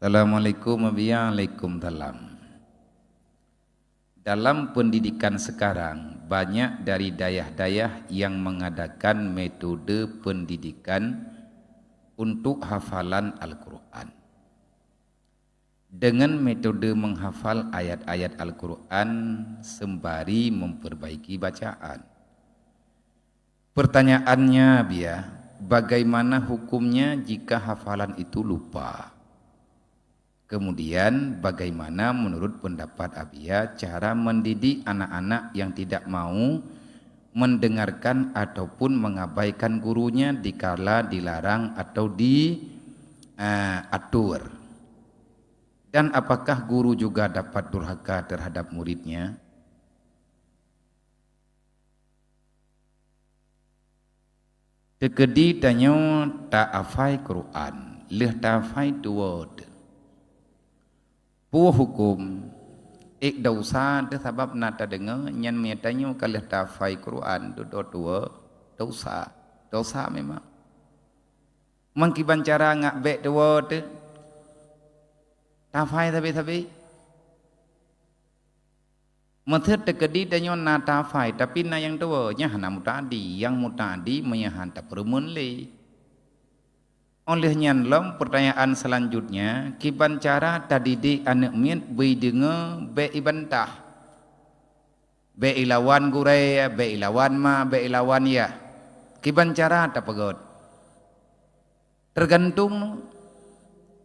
Assalamualaikum warahmatullahi. Dalam pendidikan sekarang, banyak dari dayah-dayah yang mengadakan metode pendidikan untuk hafalan Al-Quran. Dengan metode menghafal ayat-ayat Al-Quran sembari memperbaiki bacaan. Pertanyaannya, bagaimana hukumnya jika hafalan itu lupa? Kemudian bagaimana menurut pendapat Abia cara mendidik anak-anak yang tidak mau mendengarkan ataupun mengabaikan gurunya dikala dilarang atau diatur? Dan apakah guru juga dapat durhaka terhadap muridnya? Tekedi tanyo tak afai Quran, leh tak afai word. Puh hukum ik dosa tu sebab nata dengar nyan metanyo kalih tafai Quran tu dua dosa memang mangkiban cara ngak bek dua tu tafai tapi methet tekedi tanyo na tafai tapi na yang dua nya hana mutadi yang mutadi menyahan tak perumun le. Oleh nyanlom pertanyaan selanjutnya, kiban cara tadidik anak mian beri dengar be ibantah, be ilawan guraya, be ilawan ma, be ilawan ya, kiban cara tak pegot. Tergantung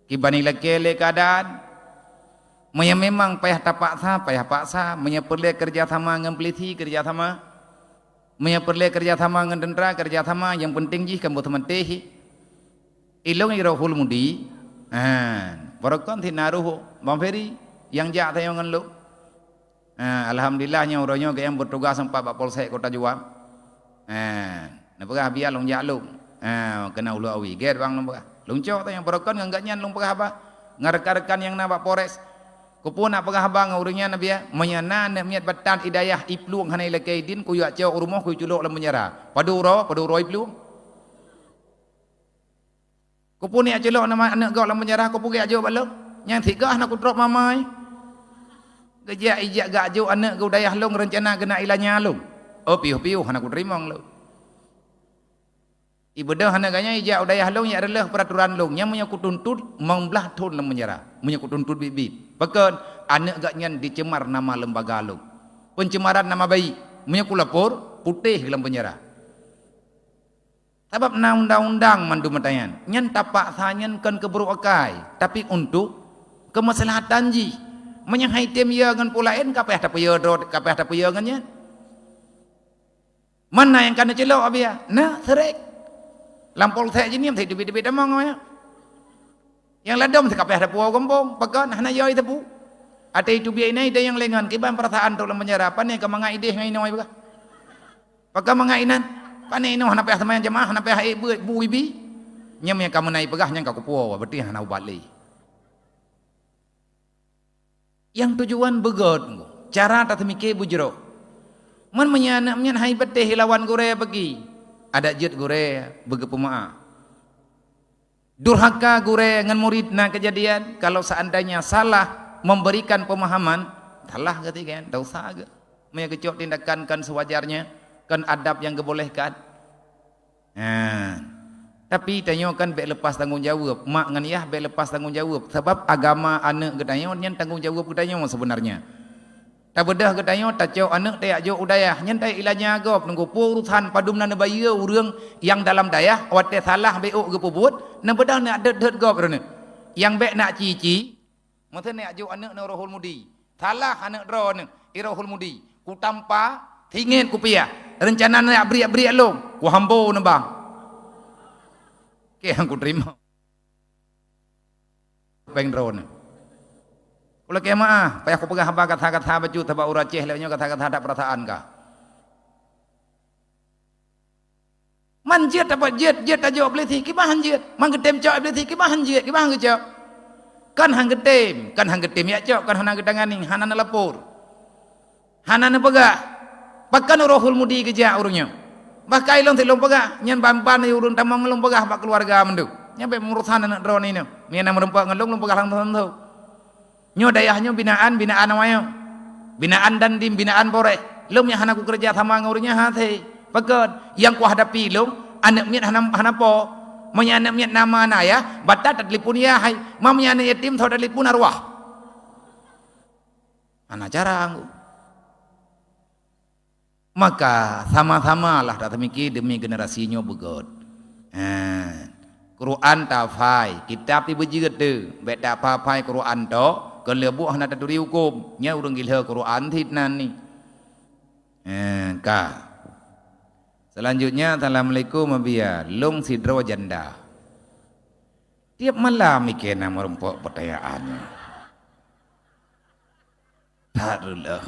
kiban ilakele keadaan, memang payah tapaksa, punya perlu kerja sama dengan peliti kerja sama, punya perlu kerja sama dengan tentera kerja sama, yang penting jih kamu teman tehi. Ilong irahul mudi, barokan tinaruh, bang Ferry yang jahat yang ngeluh. Alhamdulillahnya orangnya yang bertugas sampai Pak Polsek Kota Juang. Napakah biar long jalung, kena ulu awi, ger bang long cok yang barokan enggak nyan long pagah apa, ngarek-ngarekan yang nabak Polres. Kupun nak pagah abang orangnya nabi ya, menyana niat batan hidayah ipluang hanai lekaidin kuyak cok rumah kuy culuk lam menyerah. Paduro ipluang. Kau pun ni ajelok nama anak kau dalam penjara kau pergi ajo balok. Yang tiga anak kau drop mamai. Kerja ijak gak ajo anak kau dayah long rencana kena ilahnya long. Oh piu anak kau terima long. Ibadah anak ganya ijak dayah long ya adalah peraturan long. Yang punya kau tuntut membelah tun dalam penjara. Punya kau tuntut bibit. Bahkan anak gak nyan dicemar nama lembaga long. Pencemaran nama bayi. Punya kau lapor putih dalam penjara. Sebab na undang-undang mandu matayan nyan tapak sanyan kan keberuakai tapi untuk kemaslahatan ji menyahai tem ya ngan pulain kapeh ta paya dot kapeh ta paya ngan mana yang kana celok abia na serek lampol thek ji niam thek debi damang ya yang ladom thek kapeh ta puau gombong pakan hana yoi tepu ate itu biai nai yang lengan kiban perasaan tok lam penjara pan yang kamangai ideh ngai noi ba pakai mangainan pane ino hana payah tamayan jemaah hana payah bu ibi nyam yang kamu naik pegah nyang kau puau berarti hana ubali yang tujuan begot cara tak temike bujro man menyanak menyan hai beteh lawan gore bagi ada jet gore bege pemaaf durhaka gore ngan murid na kejadian kalau seandainya salah memberikan pemahaman salah ketika dosa ge maya kecok tindakan kan sewajarnya kan adab yang dibolehkan. Tapi tanyo kan bek lepas tanggungjawab. Mak ngan yah bek lepas tanggungjawab. Sebab agama anak gedanyo nyan tanggungjawab gedanyo sebenarnya. Tak bedah gedanyo tak cok anak tak jo udayah nyan tak ilahnya agop nunggu urusan padum na nebaya urang yang dalam dayah wate salah beuk ge pubut na bedah nak det gop rene. Yang bek nak cici mata nak jo anak na rohul mudi. Salah anak dro ne irahul mudi. Ku tampa tingit ku pia. Rencana nak beri long, ku hambo na bang. Ke yang ku terima. Pengdron. Kula ke maah, payah ku pegah haba kata-kata baju taba uraceh lewanya kata-kata ada perasaan ka. Man jet apa jet aja boleh thi, kibahan jet. Mang getem cok boleh thi, kibahan jet, kibahan cok. Kan hang getem ya cok, kan hana gedangan ning, hana na lapor. Hana na pegah. Bahkan rohul mudi kerja urungnya. Bahkan ilong telung pegah, nyan bampan urung tamang melung pegah bak keluarga mendu. nya be murusan anak drone ini mian merempak ngelung lu pegalang tentu nyo dayahnya binaan namanya binaan dan tim binaan pore lum yang hanaku kerja sama ngurnya hati pegat yang ku hadapi lum anak mian hanapo manya anak mian nama ya batat telefon ya hai mamnya anak yatim tau telefon arwah anak jarang maka sama-samalah tak mikir demi generasinya begot. Quran tafai, kitab ti berjirat tu, bet tak papai Quran tu, kelebu hana taduri hukum, nya urang gila Quran hitnan ni. Selanjutnya Assalamualaikum abia, long sidro janda. Tiap malam mikir nama rempok pertanyaannya. Tarulah.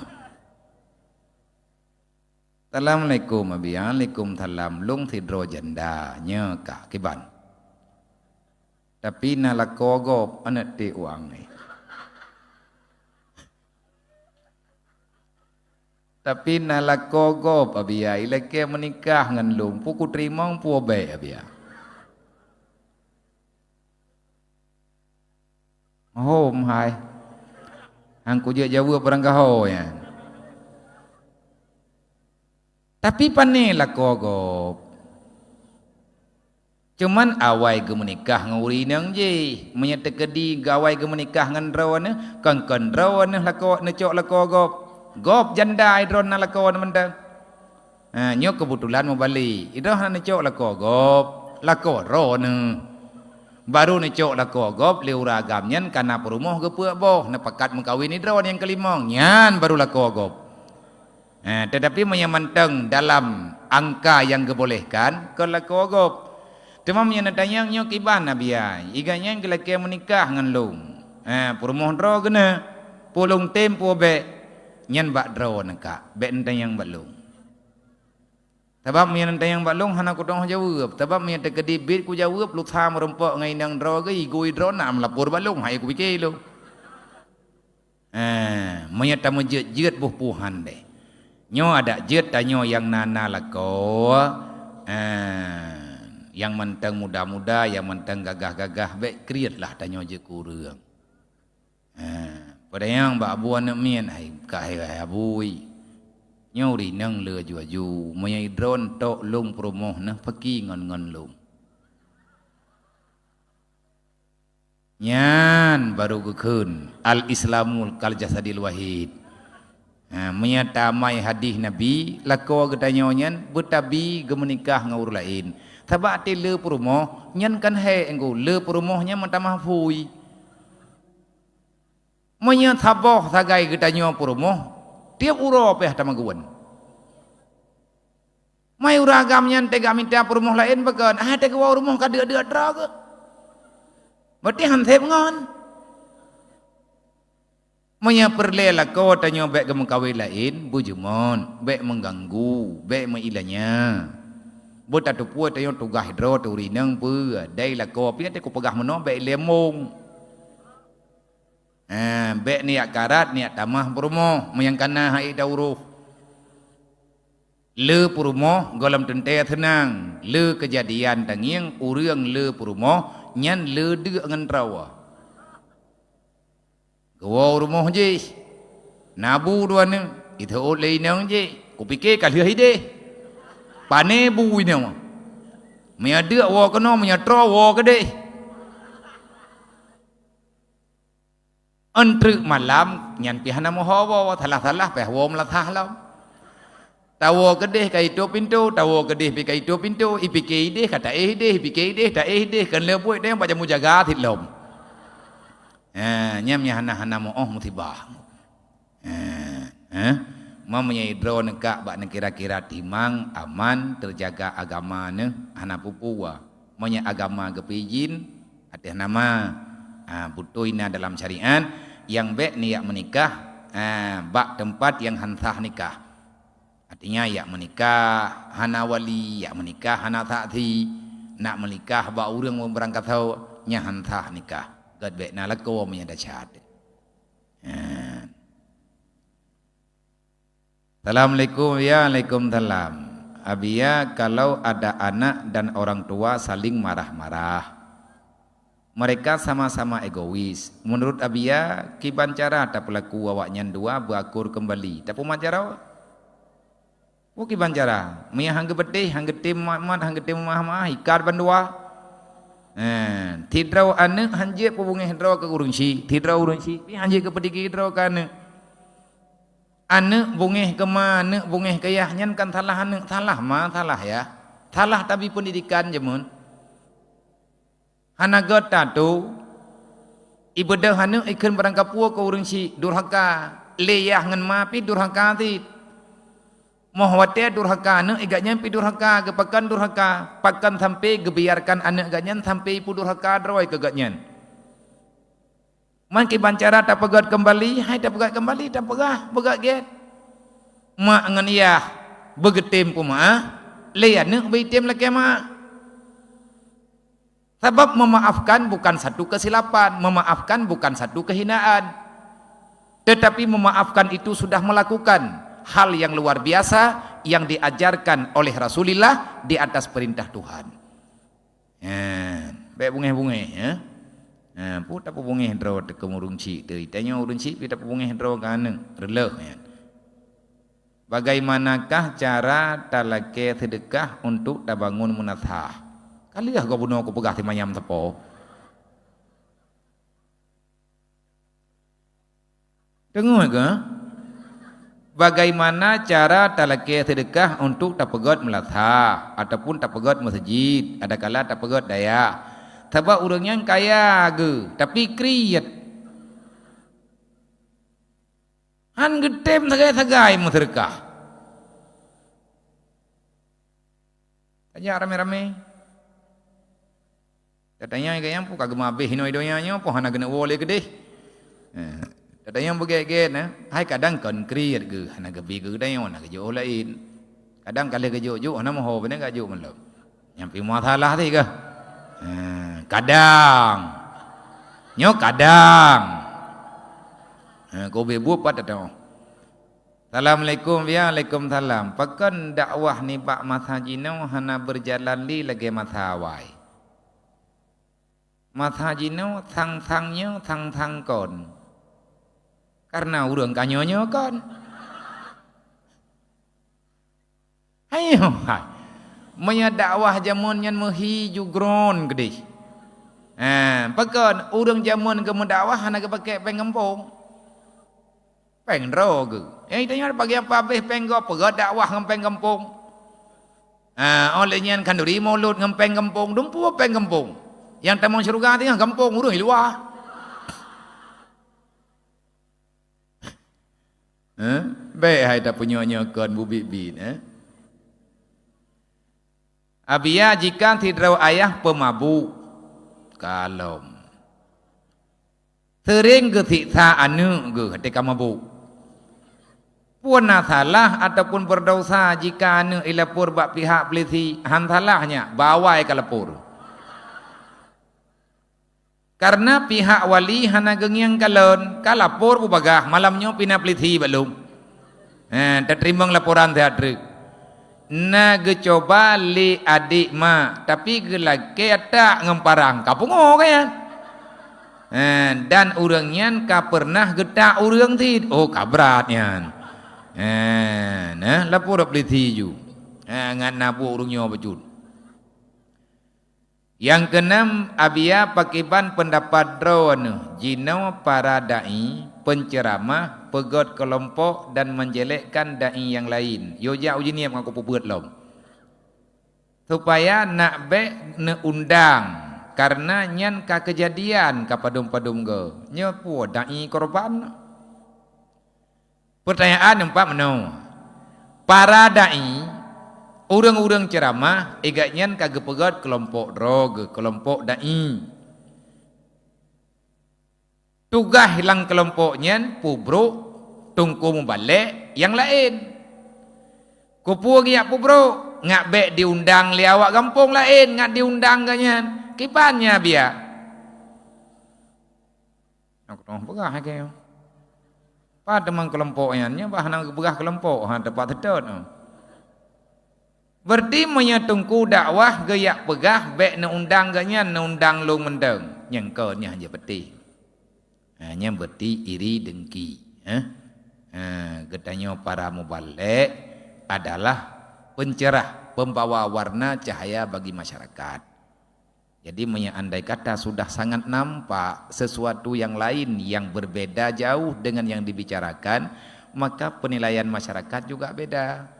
Assalamualaikum abia, Waalaikumsalam long sidro janda, nya ka kiban. Tapi nalakogop anak ti uang ni. Tapi nalakogop abia ilake menikah ngan lung puku terima pu bae abia. Hom hai. Angku je jauh perang kaho ya. Tapi pane lakogop. Cuman awai ke menikah nguri nang je menyetekedi gawai ke menikah ngan rawan kan rawan lako necok lako gop janda idron na lako mentang nyok kebetulan mau balik itu hanya necok lako gop lako ron baru necok lako gop leu ragamnya karena perumuh ke puak boh nepakat mengkawin idron yang kelima nyan baru lako gop tetapi menyamanteng dalam angka yang dibolehkan ke lako gop. Cuma menyatakan nyok iban abia, iganya yang kelaki menikah ngan long. Perumuh dro kena, pulung tempo be, nyan bak dro neka, be entang yang balung. Sebab menyatakan yang balung hana kudong jawab, sebab menyatakan kedibit ku jawab, lu tham merempak ngai nang dro ke, igui dro nak melapor balung, hai ku pikir lu. Menyatakan menjet buh-buhan deh. Nyo ada jet tanyo yang nana lako, yang mentang muda-muda, yang mentang gagah-gagah, baik kriat lah tanya je kurang. Pada yang bak abu anak mian, hai kahai abui, nyuri nang le juaju, menyai drone tok lung promoh nah pergi ngon lung. Nyan baru kekun al Islamul kal jasadil wahid. Menyatamai hadis Nabi, lako getanya nyan betabi gemenikah ngaur lain. Sebab ti le perumoh nyan kan he engko le perumohnya mentamah fui. Menya saboh sagai getanyo perumoh tiap uro peh tamaguan. Mai uragam nyan tega minta perumoh lain bagan tega wa rumah ka dia dra ke. Berarti han sep ngon. Menya perlela ko tanyo bek gemengkawin lain bujumon, bek mengganggu, bek meilanya. Bota tu puat tayo tugah hidro tu rinang pu dai la ko pi te ko pegah meno be lemong be niat karat niat tamah perumoh menyangkana hai dauruh le perumoh golam tente tenang le kejadian tangiang urang le perumoh nyan le de ngan rawa go rumoh je nabu duan itu oleh nang je ku pikir kali hide pane bui ni mah, menyada wa kena menyatra wa kede. Antrik malam nyan pihana mohawa thalah-thalah peh wa melatah lau. Tawo kede kai to pintu, tawo kede pi kai to pintu, ipike ide kata deh, ipike ide ta deh kan le buat deh baca mujaga thit lom. Nyam nya hana-hana mo mutibah. Mempunyai drone kak bak kira-kira timang aman terjaga agama ne anak pupuwa punya agama gepijin atas nama butuina dalam syariat yang bek niat menikah bak tempat yang hansah nikah artinya yak menikah hana wali yak menikah hana sakti nak menikah bak urang berangkat tahu nya hansah nikah gad bek nalako punya dasyat. Assalamualaikum ya Waalaikumsalam. Abia kalau ada anak dan orang tua saling marah-marah. Mereka sama-sama egois. Menurut Abia, kiban cara tak pelaku awaknya dua berakur kembali. Tak pun cara. Kiban cara. Mia hangge bedih, hangge tim mat, hangge tim mah ikar bandua. Tidrau ane hanje pubungeh draw ke urunsi. Tidrau urunsi, hanje ke pediki draw ke ane. Ane bungeh ke mana, bungeh ke yahnya kan salah ane, salah mah salah ya. Salah tapi pendidikan jemun. Hana gota tu ibadah hana ikan barang kapua ke urang si durhaka leyah ngan mapi durhaka ti mohwate durhaka ne iganya pi durhaka kepakan durhaka pakan sampai gebiarkan anak ganyan sampai pu durhaka droi ke ganyan man ki bancara tak pegat kembali hai tak pegat kembali tak pegat get mak ngan iyah begetem pu ma leyah ne beitem laki mak. Sebab memaafkan bukan satu kesilapan, memaafkan bukan satu kehinaan. Tetapi memaafkan itu sudah melakukan hal yang luar biasa yang diajarkan oleh Rasulullah di atas perintah Tuhan. Baik bungeh-bungeh ya. Puta bungeh draw te kemurung ci teuy. Tanya urun ci pita bungeh draw kana releh ya. Bagaimanakah cara talake sedekah untuk tabangun munasah? Kaliah kau bunuh aku pegah timayam tepo. Dengar ke? Bagaimana cara talaki sedekah untuk tapegot melatha ataupun tapegot masjid? Ada kala tapegot daya. Sebab orangnya kaya ke, tapi kriat. Han gedem sagai-sagai sedekah. Tanya rame-rame. Katanya kayang pu kagak mabeh hino idonya nyo po hana gena wole gede. Katanya begek-gek na, hai kadang kon kriat ge hana gebi ge dayon na gejo lain. Kadang kali gejo hana moho bene gajo menlo. Nyampi masalah ti ke. Kadang. Nyo kadang. Ko bebu pat tao. Assalamualaikum ya Waalaikumsalam. Pakan dakwah ni pak masajino hana berjalan li lagi masawai. Mathajino thang-thangnya thang-thang kon. Karena urang kanyonyo kon. Ayo hai. Maya dakwah jamun nyan mehi jugron gede. Pakon urang jamun ke mendakwah hana ke pakai pengempong. Peng rog. Tanya bagi apa beh penggo pegat dakwah ngempeng kampung. Oleh nyan kanduri mulut ngempeng kampung, dumpu peng kampung. Yang tamu syurga tengah kampung urang luar. Baik hai tak punya kon bubit-bit Abia jika tidak ayah pemabuk kalom. Sering kesiksa anu ke ketika mabuk. Puana salah ataupun berdosa jika anu ilapur bak pihak polisi han salahnya bawai ke lapor. Karena pihak wali hana gengiang kalon kalapor bubagah malamnya pina peliti belum. Terterimbang laporan teatre. Na gecoba li adik ma tapi gelake ada ngemparang kapungo kayan. Dan urangnya ka pernah getak urang tid. Oh kabratnya. Nah lapor peliti ju. Ngan nabu urangnya bejut. Yang keenam, abia pakiban pendapat drone jino para dai, penceramah, pegot kelompok dan menjelekkan dai yang lain. Yo ja uji niat ngaku puput lom. Supaya nak be ne undang karena nyan ka kejadian ka padum-padum ge. Nyo pu dai korban. Pertanyaan empat meno. Para dai urang-urang ceramah igaknya kagak pegat kelompok drog, kelompok dai. Tugas hilang kelompoknya pubro tungku membalik yang lain. Kupu giak pubro ngak bek diundang li awak kampung lain ngak diundang ganyan. Kipannya biar. Aku tahu begah kayo. Pada mang kelompoknya bahan begah kelompok ha tempat sedot. Berarti menyetungku dakwah geyak pegah bek na undang ganya na undang lu mendeng. Nyengkonya aja beti. Hanya beti iri dengki. Getanya para mubalik adalah pencerah, pembawa warna cahaya bagi masyarakat. Jadi andai kata sudah sangat nampak sesuatu yang lain yang berbeda jauh dengan yang dibicarakan, maka penilaian masyarakat juga beda.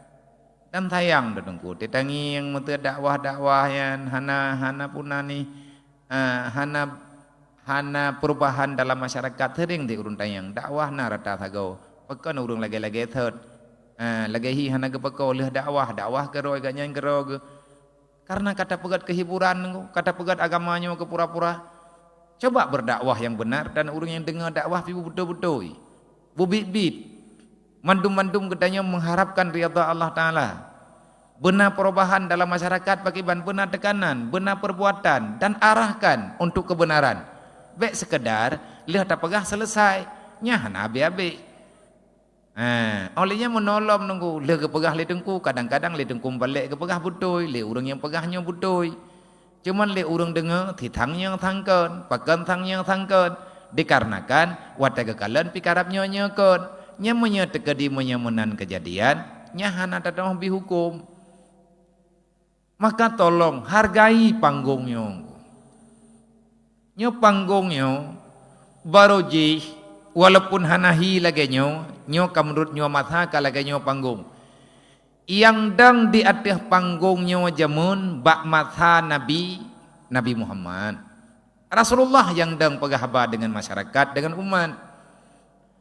Dan sayang dengku, tetangi yang mete dakwah-dakwah yang hana puna ni hana perubahan dalam masyarakat sering diurun tayang dakwah na rata sagau pekan urung lagi-lagi third lagi hi hana ke pekau leh dakwah keroi ganyan kerog karena kata pegat kehiburan kata pegat agamanya ke pura-pura. Coba berdakwah yang benar dan urang yang dengar dakwah pibu betul-betul bubit-bit mandum-mandum gedanya mengharapkan ridha Allah Ta'ala. Benar perubahan dalam masyarakat bagi benar tekanan, benar perbuatan dan arahkan untuk kebenaran. Baik sekedar lihat pegah selesai nyahan abi-abi. Olehnya menolong nunggu le ke pegah le dengku kadang-kadang le dengku balik ke pegah betul le urang yang pegahnya betul. Cuman le urang dengar thithang yang thangkeun, pakan thang yang thangkeun dikarenakan watak kekalan pikarapnya nyekeun. Nya tekedi menyemenan kejadian nyahan ada dalam hukum. Maka tolong hargai panggungnya. Nyo panggungnya baroji walaupun hanahi lagi nyo menurut nyo matha kalagi nyo panggung. Yang dang di atas panggungnya jamun bak matha Nabi Muhammad. Rasulullah yang dang pegahaba dengan masyarakat dengan umat.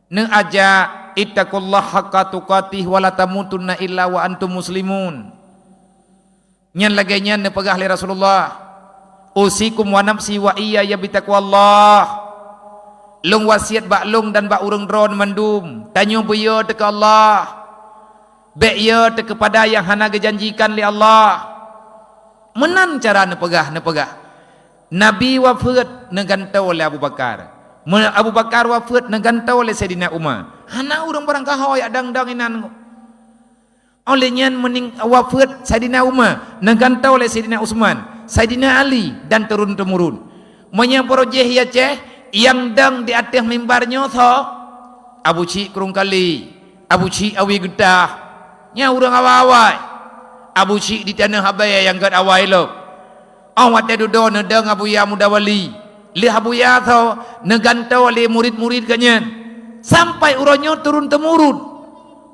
Ne aja ittaqullah haqqa tuqatih wa la tamutunna illa wa antum muslimun. Nyan laganya ne pegah li Rasulullah. Usikum wa nafsi wa iyya bitaqwallah. Lung wasiat bak lung dan bak urang dron mandum. Tanyo beyo te ke Allah. Bek ye te kepada yang hana gejanjikan li Allah. Menan cara ne pegah. Nabi wafat ne gantau oleh Abu Bakar. Abu Bakar wafat negantau oleh Sayyidina Umar. Hana urang barang kahau ya dang-dang inan. Olehnya mening wafat Sayyidina Umar negantau oleh Sayyidina Utsman, Sayyidina Ali dan turun-temurun. Menyaporojeh ya ceh yang dang di atas mimbarnya tho Abu Ci kurung kali, Abu Ci awi getah. Nya urang awai. Abu Ci di tanah habaya yang gad awai lo. Awat dedo nedang Abu Ya Mudawali. Lihat buya atau negantau oleh murid-murid kanyan sampai uronyo turun temurun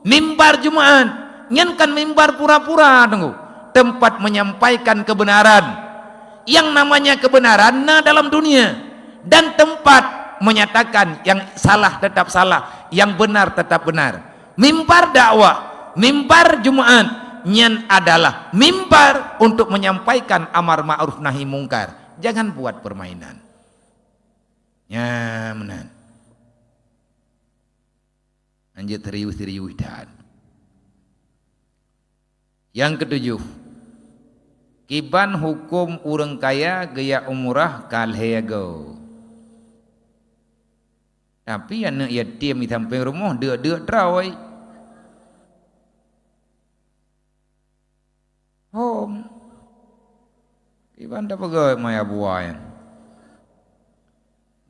mimbar Jumat nyankan mimbar pura-pura tunggu tempat menyampaikan kebenaran yang namanya kebenaran dalam dunia dan tempat menyatakan yang salah tetap salah yang benar tetap benar. Mimbar dakwah, mimbar Jumat nyan adalah mimbar untuk menyampaikan amar ma'ruf nahi mungkar. Jangan buat permainan. Ya menan. Anjir teriuh dan. Yang ketujuh, kiban hukum urang kaya gaya umurah kalhego. Tapi anak yatim di samping rumah dia terawai. Home. Kiban dah pegawai maya buaya.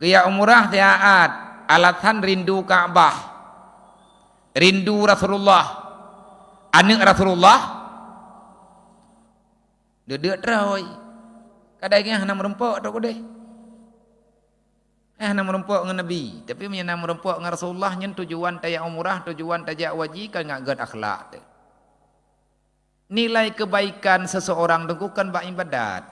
Gaya umrah taat, alatan rindu Ka'bah, rindu Rasulullah, anak Rasulullah, dia terawai. Kadang-kadang hana merempok tak deh. Hana merempok dengan Nabi, tapi hana merempok dengan Rasulullah. Yang tujuan taya umrah, tujuan tajak wajib kan ngagad akhlak. Nilai kebaikan seseorang dengkukan bak ibadat.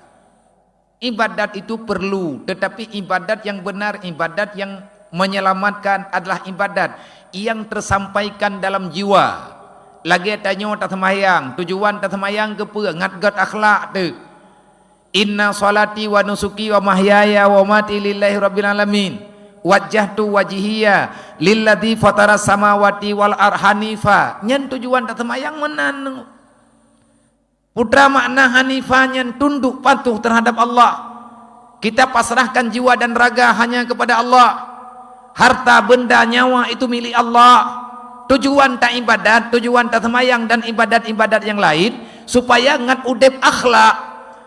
Ibadat itu perlu, tetapi ibadat yang benar, ibadat yang menyelamatkan adalah ibadat yang tersampaikan dalam jiwa. Lagi tanya tak semayang, tujuan tak semayang ke apa? Ngat-gat akhlak tu. Inna salati wa nusuki wa mahyaya wa mati lillahi rabbil alamin. Wajjahtu wajhiya lilladzi fatara samawati wal arhanifa. Nyen tujuan tak semayang menan. Putra makna hanifahnya tunduk patuh terhadap Allah. Kita pasrahkan jiwa dan raga hanya kepada Allah. Harta benda nyawa itu milik Allah. Tujuan tak ibadat, tujuan tak semayang dan ibadat-ibadat yang lain supaya ngan udep akhlak,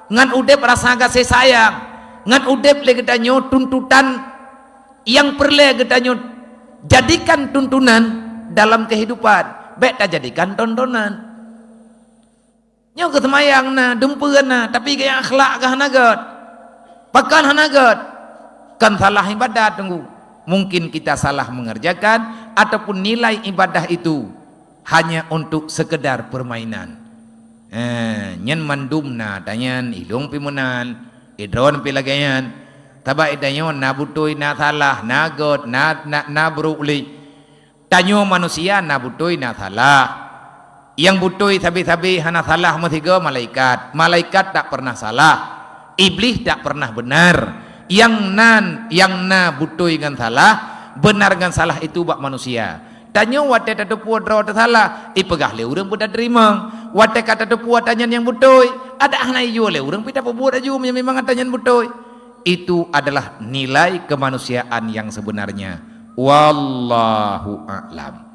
ngan udep rasa kasih sayang, ngan udep le gedanyo tuntutan yang perlu gedanyo jadikan tuntunan dalam kehidupan, baik tak jadikan tontonan. Nyo ketemayang na, dempeun na, tapi gaya akhlak kah hanagat, pakan hanagat, kan salah ibadat tunggu. Mungkin kita salah mengerjakan ataupun nilai ibadah itu hanya untuk sekedar permainan. Nyen mandumna tanyan ilung pimunan, idron pilagayan, taba idanyo na butoy na salah, na god, na beruli. Tanyo manusia na butoy na salah. Yang butoy sabi-sabi hana salah matiga malaikat. Malaikat tak pernah salah. Iblis tak pernah benar. Yang na butoy dengan salah, benar dengan salah itu bak manusia. Tanya wate tatapu draw salah, ipegah le urang pun tak terima. Wate kata tatapu tanyan yang butoy, ada hanai yo le urang pita buat aju memang tanyan butoy. Itu adalah nilai kemanusiaan yang sebenarnya. Wallahu a'lam.